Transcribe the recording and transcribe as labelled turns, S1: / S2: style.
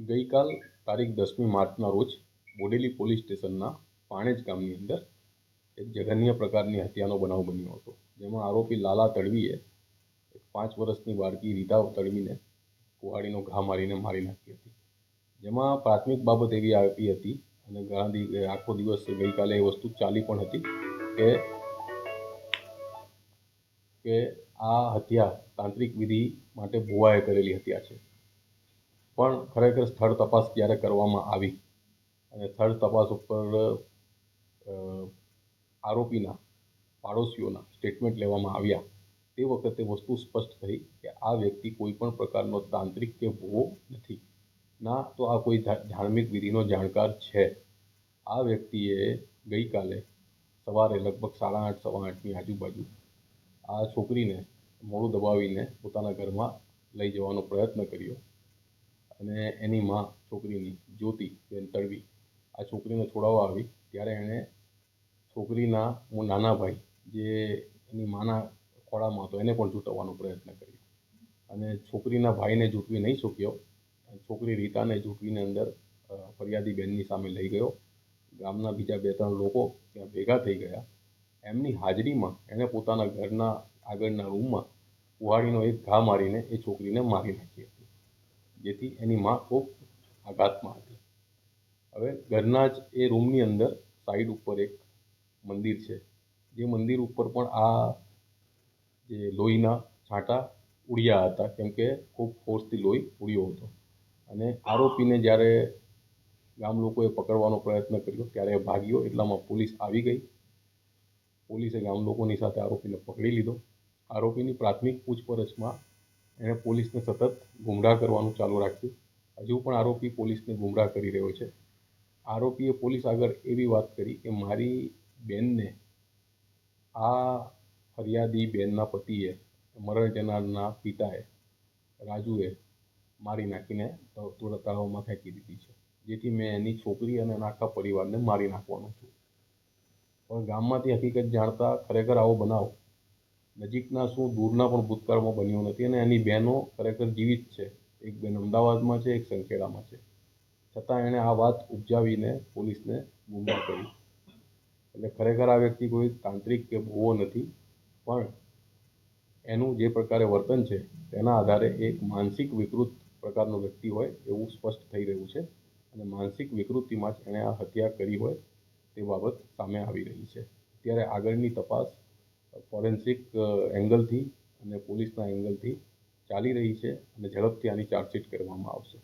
S1: ગઈકાલ તારીખ 10મી માર્ચના રોજ બોડેલી પોલીસ સ્ટેશનના પાણેજ ગામની અંદર એક જઘન્ય પ્રકારની હત્યાનો બનાવ બન્યો હતો, જેમાં આરોપી લાલા તડવીએ 5 વર્ષની બાળકી રીતા તડવીને કુહાડીનો ઘા મારીને મારી નાખી હતી. જેમાં પ્રાથમિક બાબત એવી આવી હતી અને આખો દિવસ ગઈકાલે એ વસ્તુ ચાલી પણ હતી કે આ હત્યા તાંત્રિક વિધિ માટે ભુવાએ કરેલી હત્યા છે. પણ ખરેખર સ્થળ તપાસ જ્યારે કરવામાં આવી અને સ્થળ તપાસ ઉપર આરોપીના પાડોશીઓના સ્ટેટમેન્ટ લેવામાં આવ્યા, તે વખતે વસ્તુ સ્પષ્ટ થઈ કે આ વ્યક્તિ કોઈ પણ પ્રકારનો તાંત્રિક કે ભુવો નથી, ના તો આ કોઈ ધાર્મિક વિધિનો જાણકાર છે. આ વ્યક્તિએ ગઈકાલે સવારે લગભગ 8:30 સવા 8ની આજુબાજુ આ છોકરીને મોઢું દબાવીને પોતાના ઘરમાં લઈ જવાનો પ્રયત્ન કર્યો અને એની માં છોકરીની જ્યોતિબેન તડવી આ છોકરીને છોડાવવા આવી ત્યારે એણે છોકરીના નાના ભાઈ જે એની માના ખોળામાં હતો એને પણ ઝૂંટવવાનો પ્રયત્ન કર્યો અને છોકરીના ભાઈને ઝૂંટવી નહીં શક્યો. છોકરી રીતાને ઝૂંટવીને અંદર ફરિયાદી બેનની સામે લઈ ગયો. ગામના બીજા 2-3 લોકો ત્યાં ભેગા થઈ ગયા. એમની હાજરીમાં એણે પોતાના ઘરના આગળના રૂમમાં કુહાડીનો એક ઘા મારીને એ છોકરીને મારી નાખી હતી, જેથી એની માં ખૂબ આઘાતમાં હતી. હવે ઘરના જ એ રૂમની અંદર સાઈડ ઉપર એક મંદિર છે, જે મંદિર ઉપર પણ આ જે લોહીના છાંટા ઉડ્યા હતા, કેમ કે ખૂબ ફોર્સથી લોહી ઉડ્યો હતો. અને આરોપીને જ્યારે ગામ લોકોએ પકડવાનો પ્રયત્ન કર્યો ત્યારે એ ભાગ્યો, એટલામાં પોલીસ આવી ગઈ. પોલીસે ગામ લોકોની સાથે આરોપીને પકડી લીધો. આરોપીની પ્રાથમિક પૂછપરછમાં એણે પોલીસને સતત ગુમરાહ કરવાનું ચાલુ રાખ્યું. હજુ પણ આરોપી પોલીસને ગુમરાહ કરી રહ્યો છે. આરોપીએ પોલીસ આગળ એવી વાત કરી કે મારી બેનને આ ફરિયાદી બેનના પતિએ, મરણ જનારના પિતાએ, રાજુએ મારી નાખીને તળાવમાં ફેંકી દીધી છે, જેથી મેં એની છોકરી અને એના આખા પરિવારને મારી નાખવાનો છું. પણ ગામમાંથી હકીકત જાણતા ખરેખર આવો બનાવ નજીકના શું દૂરના પણ ભૂતકાળમાં બન્યો નથી અને એની બહેનો ખરેખર જીવિત છે. એક બેન અમદાવાદમાં છે, એક સંખેડામાં છે. છતાં એણે આ વાત ઉપજાવીને પોલીસને ગુમરાહ કરી. એટલે ખરેખર આ વ્યક્તિ કોઈ તાંત્રિક કે ભુવો નથી, પણ એનું જે પ્રકારે વર્તન છે તેના આધારે એક માનસિક વિકૃત પ્રકારનો વ્યક્તિ હોય એવું સ્પષ્ટ થઈ રહ્યું છે. અને માનસિક વિકૃતિમાં જ એણે આ હત્યા કરી હોય તે બાબત સામે આવી રહી છે. અત્યારે આગળની તપાસ ફોરેન્સિક એંગલથી અને પોલીસના એંગલથી ચાલી રહી છે અને ઝડપથી આની ચાર્જશીટ કરવામાં આવશે.